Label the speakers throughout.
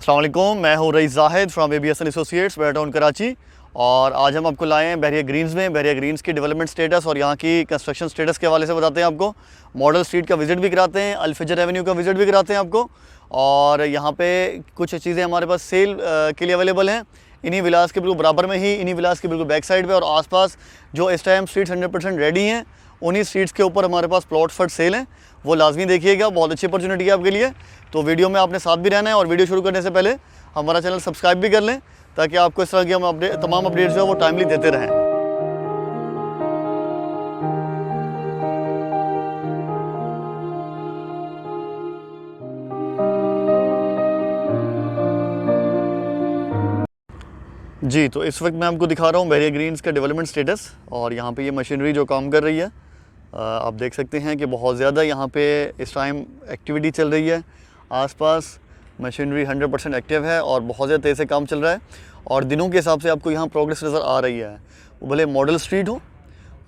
Speaker 1: अस्सलाम वालेकुम, मैं हूँ Raees Zahid from ABSN associates Baytown Karachi. और आज हम आपको लाए हैं बहरिया ग्रीन्स में। बहरिया ग्रीन्स की डेवलपमेंट स्टेटस और यहाँ की कंस्ट्रक्शन स्टेटस के हवाले से बताते हैं आपको। मॉडल स्ट्रीट का विज़िट भी कराते हैं, अल्फजर एवेन्यू का विज़िट भी कराते हैं आपको। और यहाँ पे कुछ चीज़ें हमारे पास सेल के लिए अवेलेबल हैं इन्हीं विलास के बिल्कुल बराबर में ही, इन्हीं विलास के बिल्कुल बैक साइड पे। और आसपास जो इस टाइम स्ट्रीट्स 100% रेडी हैं, उन्हीं स्ट्रीट्स के ऊपर हमारे पास प्लॉट फट सेल हैं, वो लाजमी देखिएगा। बहुत अच्छी अपॉर्चुनिटी है आपके लिए। तो वीडियो में आपने साथ भी रहना है और वीडियो शुरू करने से पहले हमारा चैनल सब्सक्राइब भी कर लें, ताकि आपको इस तरह की हम तमाम अपडेट्स जो है वो टाइमली देते रहें। जी, तो इस वक्त मैं आपको दिखा रहा हूँ बहरिया ग्रीन्स का डेवलपमेंट स्टेटस। और यहाँ पे ये मशीनरी जो काम कर रही है, आप देख सकते हैं कि बहुत ज़्यादा यहाँ पे इस टाइम एक्टिविटी चल रही है। आसपास मशीनरी 100% एक्टिव है और बहुत ज़्यादा तेज़ से काम चल रहा है। और दिनों के हिसाब से आपको यहाँ प्रोग्रेस नज़र आ रही है। वो भले मॉडल स्ट्रीट हो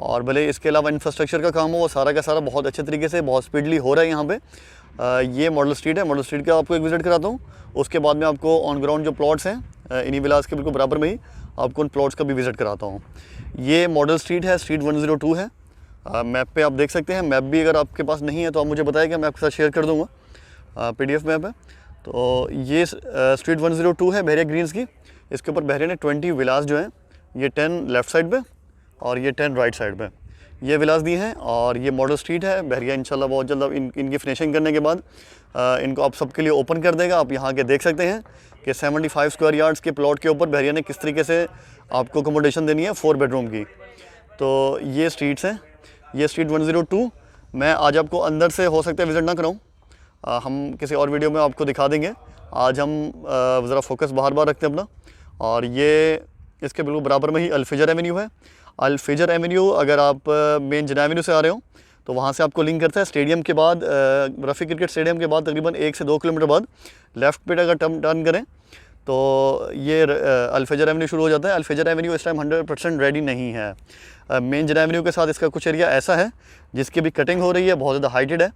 Speaker 1: और भले इसके अलावा इंफ्रास्ट्रक्चर का काम हो, वो सारा का सारा बहुत अच्छे तरीके से बहुत स्पीडली हो रहा है यहाँ पे। ये मॉडल स्ट्रीट है। मॉडल स्ट्रीट का आपको एक विज़िट कराता हूँ। उसके बाद में आपको ऑन ग्राउंड जो प्लॉट्स हैं इन्हीं विलास के बिल्कुल बराबर में ही आपको उन प्लॉट्स का भी विज़िट कराता हूँ। ये मॉडल स्ट्रीट है, स्ट्रीट 102 है। मैप पे आप देख सकते हैं। मैप भी अगर आपके पास नहीं है तो आप मुझे बताइएगा, मैं आपके साथ शेयर कर दूँगा PDF मैप है। तो ये स्ट्रीट 102 है बहरिया ग्रीन्स की। इसके ऊपर बहरिया ने 20 विलास जो हैं, ये 10 लेफ़्ट साइड पे और ये 10 राइट साइड पे ये विलास दिए हैं। और ये मॉडल स्ट्रीट है। बहरिया इंशाल्लाह बहुत जल्द अब इनकी फिनिशिंग करने के बाद इनको आप सबके लिए ओपन कर देगा। आप यहाँ के देख सकते हैं कि 75 स्क्वायर यार्ड्स के प्लॉट के ऊपर बहरिया ने किस तरीके से आपको अकोमोडेशन देनी है 4 बेडरूम की। तो ये स्ट्रीट्स हैं, ये स्ट्रीट 102। मैं आज आपको अंदर से हो सकता है विज़िट ना कराऊँ, हम किसी और वीडियो में आपको दिखा देंगे। आज हम ज़रा फोकस बाहर रखते हैं अपना। और ये इसके बिल्कुल बराबर में ही अल्फजर एवेन्यू है। अल्फजर एवेन्यू अगर आप मेन जना एवेन्यू से आ रहे हो तो वहाँ से आपको लिंक करता है स्टेडियम के बाद, रफ़ी क्रिकेट स्टेडियम के बाद तकरीबन 1 से 2 किलोमीटर बाद लेफ़्ट पे अगर टर्न करें तो ये अल्फजर एवेन्यू शुरू हो जाता है। अल्फजर एवेन्यू इस टाइम 100% रेडी नहीं है। मेन जना एवेन्यू के साथ इसका कुछ एरिया ऐसा है जिसकी भी कटिंग हो रही है, बहुत ज़्यादा हाइटेड है।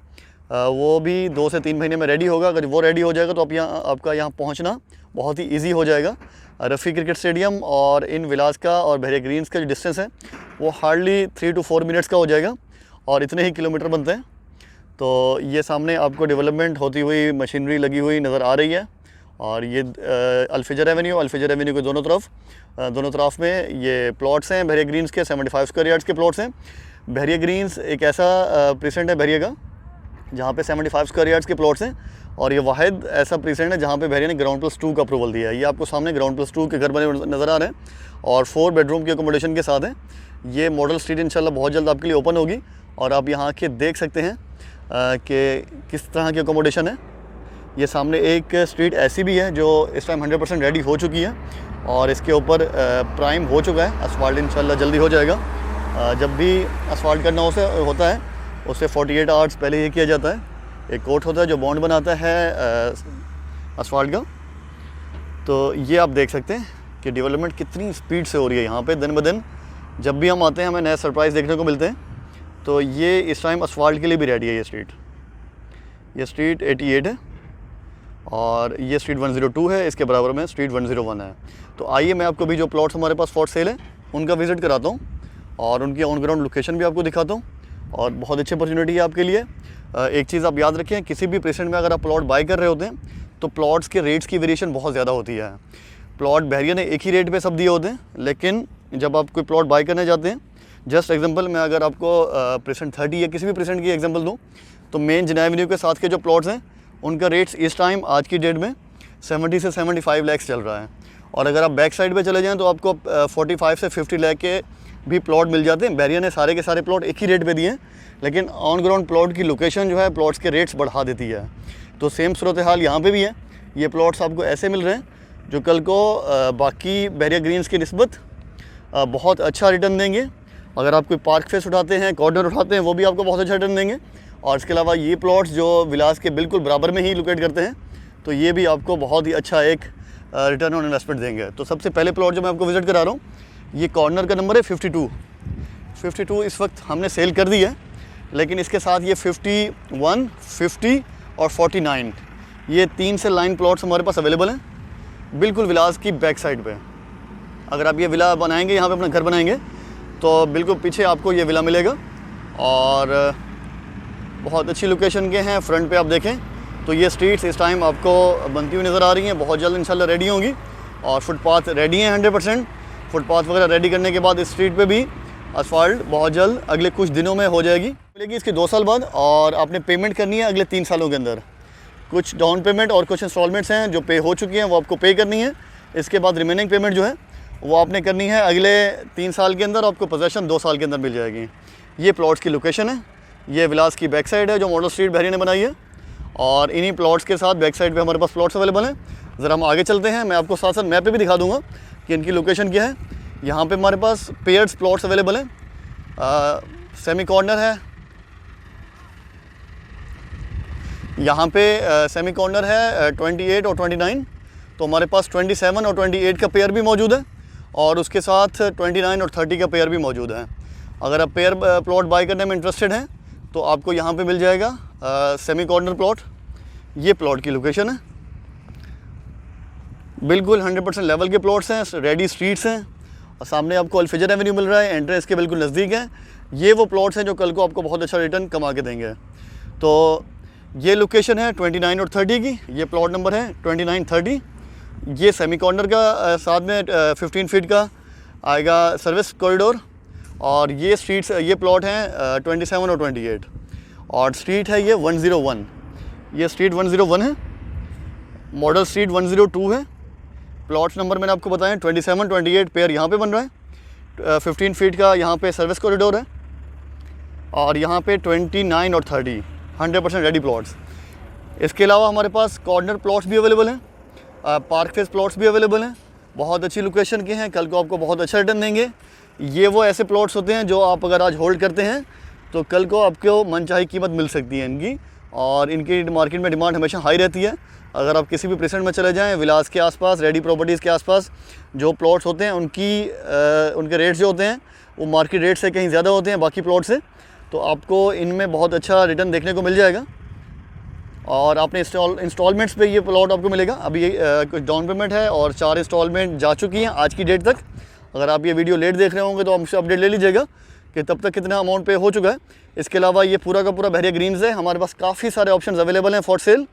Speaker 1: वो भी 2 से 3 महीने में रेडी होगा। अगर वो रेडी हो जाएगा तो आपका यहाँ पहुँचना बहुत ही ईजी हो जाएगा। रफ़ी क्रिकेट स्टेडियम और इन विलास का और बहरिया ग्रीन्स का जो डिस्टेंस है वो हार्डली 3 to 4 मिनट्स का हो जाएगा, और इतने ही किलोमीटर बनते हैं। तो ये सामने आपको डेवलपमेंट होती हुई मशीनरी लगी हुई नज़र आ रही है। और ये अल्फजर एवेन्यू के दोनों तरफ में ये प्लॉट्स हैं बहरिया ग्रीन्स के, 75 स्क्वायर यार्ड्स के प्लॉट्स हैं। बहरिया ग्रीन्स एक ऐसा प्रेसेंट है बहरिया का जहाँ पे 75 स्क्वायर यार्ड्स के प्लॉट्स हैं। और ये वाहिद ऐसा प्रेसेंट है जहाँ पे बहरिया ने ग्राउंड+2 का अप्रूवल दिया है। ये आपको सामने ग्राउंड+2 के घर बने नज़र आ रहे हैं और 4 बेडरूम की अकोमोडेशन के साथ है। ये मॉडल स्ट्रीट इंशाल्लाह बहुत जल्द आपके लिए ओपन होगी। और आप यहाँ के देख सकते हैं कि किस तरह की अकोमोडेशन है। ये सामने एक स्ट्रीट ऐसी भी है जो इस टाइम 100% रेडी हो चुकी है और इसके ऊपर प्राइम हो चुका है। असफाल्ट इंशाल्लाह जल्दी हो जाएगा। जब भी असफाल्ट करना होता है उससे 48 आवर्स पहले ये किया जाता है। एक कोट होता है जो बॉन्ड बनाता है असफाल्ट का। तो ये आप देख सकते हैं कि डेवलपमेंट कितनी स्पीड से हो रही है यहाँ पे। दिन ब दिन जब भी हम आते हैं हमें नए सरप्राइज़ देखने को मिलते हैं। तो ये इस टाइम असफाल्ट के लिए भी रेडी है। ये स्ट्रीट 88 है और ये स्ट्रीट 102 है। इसके बराबर में स्ट्रीट 101 है। तो आइए मैं आपको भी जो प्लॉट्स हमारे पास फॉर सेल है उनका विज़िट कराता हूँ और उनकी ऑन ग्राउंड लोकेशन भी आपको दिखाता हूँ। और बहुत अच्छी अपॉर्चुनिटी है आपके लिए। एक चीज़ आप याद रखें, किसी भी प्रेसेंट में अगर आप प्लॉट बाय कर रहे होते हैं तो प्लॉट्स के रेट्स की वेरिएशन बहुत ज़्यादा होती है। प्लॉट बहरिया ने एक ही रेट पे सब दिए होते हैं, लेकिन जब आप कोई प्लॉट बाय करने जाते हैं, जस्ट एग्जांपल मैं अगर आपको प्रेसेंट 30 या किसी भी प्रेसेंट की एग्जांपल दूं, तो मेन जना एवेन्यू के साथ के जो प्लॉट्स हैं उनका रेट्स इस टाइम आज की डेट में 70 से 75 लाख चल रहा है। और अगर आप बैक साइड पे चले जाएँ तो आपको 45 से 50 लाख के भी प्लॉट मिल जाते हैं। बहरिया ने सारे के सारे प्लॉट एक ही रेट पे दिए हैं, लेकिन ऑन ग्राउंड प्लॉट की लोकेशन जो है प्लॉट्स के रेट्स बढ़ा देती है। तो सेम सूरत हाल यहाँ पे भी है। ये प्लॉट्स आपको ऐसे मिल रहे हैं जो कल को बाकी बहरिया ग्रीन्स की निस्बत बहुत अच्छा रिटर्न देंगे। अगर आप कोई पार्क फेस उठाते हैं, कॉर्नर उठाते हैं, वो भी आपको बहुत अच्छा रिटर्न देंगे। और इसके अलावा ये प्लॉट्स जो विलास के बिल्कुल बराबर में ही लोकेट करते हैं, तो ये भी आपको बहुत ही अच्छा एक रिटर्न ऑन इन्वेस्टमेंट देंगे। तो सबसे पहले प्लॉट जो मैं आपको विज़िट करा रहा हूँ, ये कॉर्नर का नंबर है 52 इस वक्त हमने सेल कर दी है, लेकिन इसके साथ ये 51, 50 और 49 ये 3 से लाइन प्लॉट्स हमारे पास अवेलेबल हैं, बिल्कुल विलास की बैक साइड पे। अगर आप ये विला बनाएंगे, यहाँ पे अपना घर बनाएंगे, तो बिल्कुल पीछे आपको ये विला मिलेगा और बहुत अच्छी लोकेशन के हैं। फ्रंट पे आप देखें तो ये स्ट्रीट्स इस टाइम आपको बनती हुई नज़र आ रही हैं, बहुत जल्द इंशाल्लाह रेडी होंगी और फुटपाथ रेडी हैं 100%। फुटपाथ वगैरह रेडी करने के बाद इस स्ट्रीट पे भी असफाल्ट बहुत जल्द अगले कुछ दिनों में हो जाएगी, मिलेगी इसके 2 साल बाद। और आपने पेमेंट करनी है अगले 3 सालों के अंदर। कुछ डाउन पेमेंट और कुछ इंस्टॉलमेंट्स हैं जो पे हो चुकी हैं, वो आपको पे करनी है। इसके बाद रिमेनिंग पेमेंट जो है वो आपने करनी है अगले 3 साल के अंदर, आपको पोजेसन 2 साल के अंदर मिल जाएगी। ये प्लॉट्स की लोकेशन है, ये विलास की बैक साइड है जो मॉडल स्ट्रीट बहरिया ने बनाई है, और इन्हीं प्लॉट्स के साथ बैक साइड पे हमारे पास प्लॉट्स अवेलेबल हैं। ज़रा हम आगे चलते हैं, मैं आपको साथ साथ मैप पे भी दिखा दूंगा कि इनकी लोकेशन क्या है। यहाँ पे हमारे पास पेयर्स प्लॉट्स अवेलेबल हैं, सेमी कॉर्नर है, यहाँ पे सेमी कॉर्नर है 28 और 29, तो हमारे पास 27 और 28 का पेयर भी मौजूद है, और उसके साथ 29 और 30 का पेयर भी मौजूद है। अगर आप पेयर प्लॉट बाय करने में इंटरेस्टेड हैं तो आपको यहाँ पे मिल जाएगा सेमी कॉर्नर प्लॉट। ये प्लॉट की लोकेशन है, बिल्कुल 100% लेवल के प्लॉट्स हैं, रेडी स्ट्रीट्स हैं, और सामने आपको अल्फिजर एवेन्यू मिल रहा है, एंट्रेंस के बिल्कुल नज़दीक है। ये वो प्लॉट्स हैं जो कल को आपको बहुत अच्छा रिटर्न कमा के देंगे। तो ये लोकेशन है 29 और 30 की, ये प्लॉट नंबर है 29-30। ये सेमी कॉर्नर का साथ में 15 फीट का आएगा सर्विस कॉरिडोर, और ये स्ट्रीट्स, ये प्लॉट हैं 27 और 28, और स्ट्रीट है ये 101। ये स्ट्रीट 101 है, मॉडल स्ट्रीट 102 है। प्लॉट्स नंबर मैंने आपको बताया 27, 28 पेयर यहाँ पे बन रहा है, 15 फीट का यहाँ पे सर्विस कॉरिडोर है, और यहाँ पे 29 और 30 100% रेडी प्लॉट्स। इसके अलावा हमारे पास कॉर्नर प्लॉट्स भी अवेलेबल हैं, पार्क फेस प्लॉट्स भी अवेलेबल हैं, बहुत अच्छी लोकेशन के हैं, कल को आपको बहुत अच्छा रिटर्न देंगे। ये वो ऐसे प्लॉट्स होते हैं जो आप अगर आज होल्ड करते हैं तो कल को आपको मनचाही कीमत मिल सकती है इनकी, और इनकी मार्केट में डिमांड हमेशा हाई रहती है। अगर आप किसी भी प्रेसेंट में चले जाएं, विलास के आसपास, रेडी प्रॉपर्टीज़ के आसपास जो प्लॉट्स होते हैं उनके रेट्स जो होते हैं वो मार्केट रेट से कहीं ज़्यादा होते हैं बाकी प्लॉट से, तो आपको इनमें बहुत अच्छा रिटर्न देखने को मिल जाएगा। और आपने इंस्टॉलमेंट्स पे ये प्लॉट आपको मिलेगा। अभी ये कुछ डाउन पेमेंट है और 4 इंस्टॉलमेंट जा चुकी हैं आज की डेट तक। अगर आप ये वीडियो लेट देख रहे होंगे तो हमसे अपडेट ले लीजिएगा कि तब तक कितना अमाउंट पे हो चुका है। इसके अलावा ये पूरा का पूरा बहरिया ग्रीन्स है, हमारे पास काफ़ी सारे ऑप्शंस अवेलेबल हैं फॉर सेल।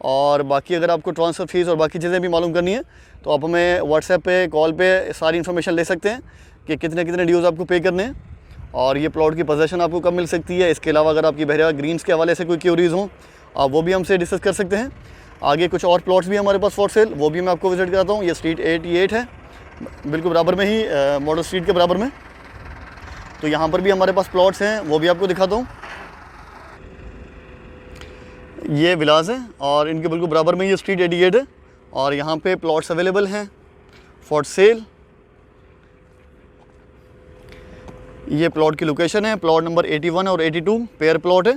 Speaker 1: और बाकी अगर आपको ट्रांसफ़र फीस और बाकी चीज़ें भी मालूम करनी है तो आप हमें व्हाट्सएप पे, कॉल पे सारी इन्फॉर्मेशन ले सकते हैं कि कितने कितने ड्यूज़ आपको पे करने हैं और ये प्लॉट की पोजीशन आपको कब मिल सकती है। इसके अलावा अगर आपकी बहरिया ग्रीन्स के हवाले से कोई क्यूरीज़ हों आप वो भी हमसे डिस्कस कर सकते हैं। आगे कुछ और प्लॉट्स भी हमारे पास फॉर सेल, वो भी मैं आपको विज़िट कराता हूँ। ये स्ट्रीट 88 है, बिल्कुल बराबर में ही, मॉडल स्ट्रीट के बराबर में। तो यहाँ पर भी हमारे पास प्लॉट्स हैं, वो भी आपको दिखाता हूँ। ये विलास है और इनके बिल्कुल बराबर में ये स्ट्रीट 88 है, और यहाँ पे प्लॉट्स अवेलेबल हैं फॉर सेल। ये प्लॉट की लोकेशन है, प्लॉट नंबर 81 और 82 पेयर प्लॉट है।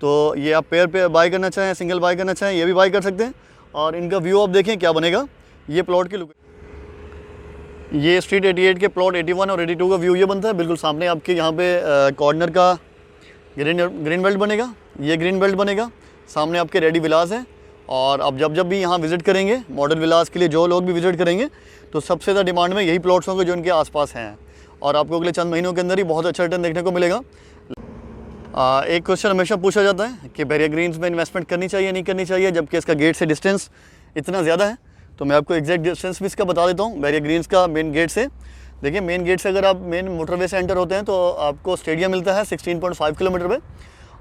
Speaker 1: तो ये आप पेयर पे बाय करना चाहें, सिंगल बाय करना चाहें, ये भी बाय कर सकते हैं। और इनका व्यू आप देखें क्या बनेगा। ये प्लॉट की ये स्ट्रीट 88 के प्लॉट 81 और 82 का व्यू ये बनता है। बिल्कुल सामने आपके यहाँ पे कॉर्नर का ग्रीन बेल्ट बनेगा, ये ग्रीन बेल्ट बनेगा। सामने आपके रेडी विलास है, और आप जब भी यहाँ विज़िट करेंगे मॉडल विलास के लिए जो लोग भी विज़िट करेंगे तो सबसे ज़्यादा डिमांड में यही प्लॉट्स होंगे जो इनके आसपास हैं, और आपको अगले चंद महीनों के अंदर ही बहुत अच्छा रिटर्न देखने को मिलेगा। एक क्वेश्चन हमेशा पूछा जाता है कि बहरिया ग्रीन्स में इन्वेस्टमेंट करनी चाहिए नहीं करनी चाहिए, जबकि इसका गेट से डिस्टेंस इतना ज़्यादा है। तो मैं आपको एग्जैक्ट डिस्टेंस भी इसका बता देता हूँ। बहरिया ग्रीन्स का मेन गेट से, देखिए मेन गेट से अगर आप मेन मोटरवे से एंटर होते हैं तो आपको स्टेडियम मिलता है 16.5 किलोमीटर पे,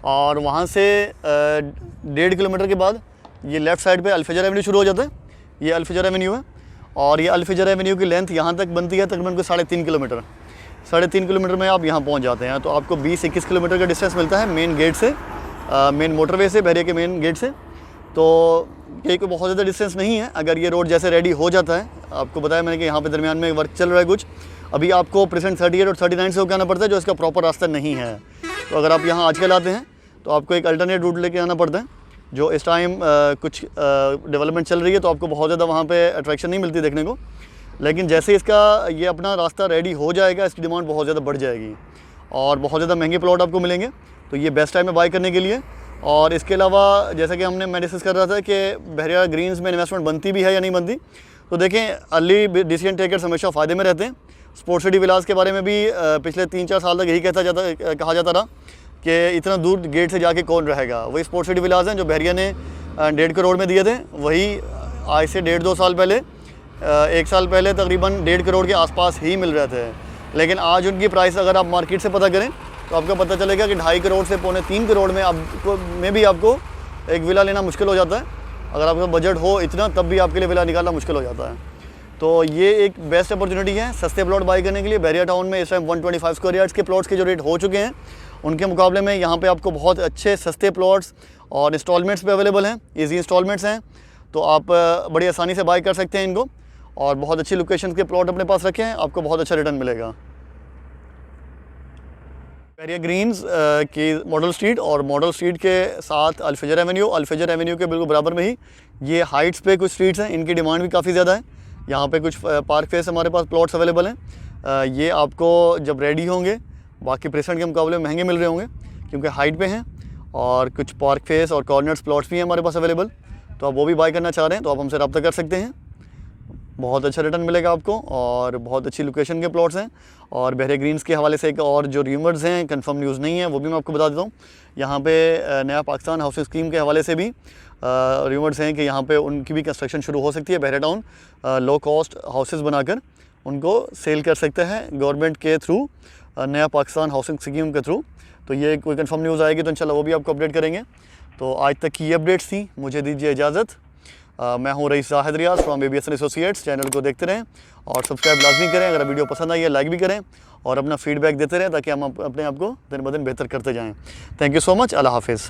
Speaker 1: और वहाँ से 1.5 किलोमीटर के बाद ये लेफ़्ट साइड पे अल्फिजर एवेन्यू शुरू हो जाता है। ये अल्फिजर एवेन्यू है, और ये अल्फिजर एवेन्यू की लेंथ यहाँ तक बनती है तकरीबन को 3.5 किलोमीटर। 3.5 किलोमीटर में आप यहाँ पहुँच जाते हैं। तो आपको 20-21 किलोमीटर का डिस्टेंस मिलता है मेन गेट से, मेन मोटरवे से, बहरिया के मेन गेट से। तो ये कोई बहुत ज़्यादा डिस्टेंस नहीं है। अगर ये रोड जैसे रेडी हो जाता है, आपको बताया मैंने कि यहाँ पे दरमियान में वर्क चल रहा है कुछ, अभी आपको प्रेजेंट 38 और 39 से होकर आना पड़ता है जो इसका प्रॉपर रास्ता नहीं है। तो अगर आप यहाँ आजकल आते हैं तो आपको एक अल्टरनेट रूट लेके आना पड़ता है, जो इस टाइम कुछ डेवलपमेंट चल रही है तो आपको बहुत ज़्यादा वहाँ पे अट्रैक्शन नहीं मिलती देखने को। लेकिन जैसे इसका ये अपना रास्ता रेडी हो जाएगा, इसकी डिमांड बहुत ज़्यादा बढ़ जाएगी और बहुत ज़्यादा महंगे प्लॉट आपको मिलेंगे। तो ये बेस्ट टाइम है बाय करने के लिए। और इसके अलावा जैसा कि मैं डिस्कस कर रहा था कि बहरिया ग्रीन्स में इन्वेस्टमेंट बनती भी है या नहीं बनती, तो देखें अर्ली डिसीजन टेकर्स हमेशा फ़ायदे में रहते हैं। स्पोर्ट्स सिटी विलास के बारे में भी पिछले 3-4 साल तक यही कहा जाता रहा कि इतना दूर गेट से जाके कौन रहेगा। वही स्पोर्ट्स सिटी विलास हैं जो बहरिया ने 1.5 करोड़ में दिए थे, वही आज से 1.5-2 साल पहले 1 साल पहले तकरीबन 1.5 करोड़ के आसपास ही मिल रहे थे। लेकिन आज उनकी प्राइस अगर आप मार्केट से पता करें तो आपको पता चलेगा कि 2.5 करोड़ से 2.25-3 करोड़ में भी आपको एक विला लेना मुश्किल हो जाता है। अगर आपका बजट हो इतना तब भी आपके लिए विला निकालना मुश्किल हो जाता है। तो ये एक बेस्ट अपॉर्चुनिटी है सस्ते प्लॉट बाई करने के लिए। बहरिया टाउन में इस टाइम 125 स्क्वायर यार्ड्स के प्लॉट्स के जो रेट हो चुके हैं उनके मुकाबले में यहाँ पे आपको बहुत अच्छे सस्ते प्लॉट्स और इंस्टॉलमेंट्स पे अवेलेबल हैं, ईजी इंस्टॉलमेंट्स हैं, तो आप बड़ी आसानी से बाई कर सकते हैं इनको। और बहुत अच्छी लोकेशन के प्लॉट अपने पास रखें, आपको बहुत अच्छा रिटर्न मिलेगा। बहरिया ग्रीन्स की मॉडल स्ट्रीट और मॉडल स्ट्रीट के साथ अल्फजर एवेन्यू के बिल्कुल बराबर में ही ये हाइट्स पे कुछ स्ट्रीट्स हैं, इनकी डिमांड भी काफ़ी ज़्यादा है। यहाँ पे कुछ पार्क फेस हमारे पास प्लॉट्स अवेलेबल हैं। ये आपको जब रेडी होंगे बाकी प्रेसेंट के मुकाबले में महंगे मिल रहे होंगे क्योंकि हाइट पे हैं। और कुछ पार्क फेस और कॉर्नर्स प्लॉट्स भी हैं हमारे पास अवेलेबल, तो आप वो भी बाय करना चाह रहे हैं तो आप हमसे रब्ता कर सकते हैं। बहुत अच्छा रिटर्न मिलेगा आपको और बहुत अच्छी लोकेशन के प्लॉट्स हैं। और बहरिया ग्रीन्स के हवाले से एक और जो र्यूमर्स हैं, कंफर्म न्यूज़ नहीं है, वो भी मैं आपको बता देता हूँ। यहाँ पे नया पाकिस्तान हाउसिंग स्कीम के हवाले से भी र्यूमर्स हैं कि यहाँ पे उनकी भी कंस्ट्रक्शन शुरू हो सकती है। बहरिया टाउन लो कॉस्ट हाउसेस बनाकर उनको सेल कर सकता है गवर्नमेंट के थ्रू, नया पाकिस्तान हाउसिंग स्कीम के थ्रू। तो ये कोई कंफर्म न्यूज़ आएगी तो इंशाल्लाह वो भी आपको अपडेट करेंगे। तो आज तक की ये अपडेट्स थी, मुझे दीजिए इजाज़त। मैं हूँ रईस जाहिद रियाज फ्रॉम ABSN एसोसिएट्स। चैनल को देखते रहें और सब्सक्राइब लाजमी करें। अगर वीडियो पसंद आई है लाइक भी करें और अपना फीडबैक देते रहें ताकि हम अपने आप को दिन ब दिन बेहतर करते जाएँ। Thank you so much. अल्लाह हाफिज़।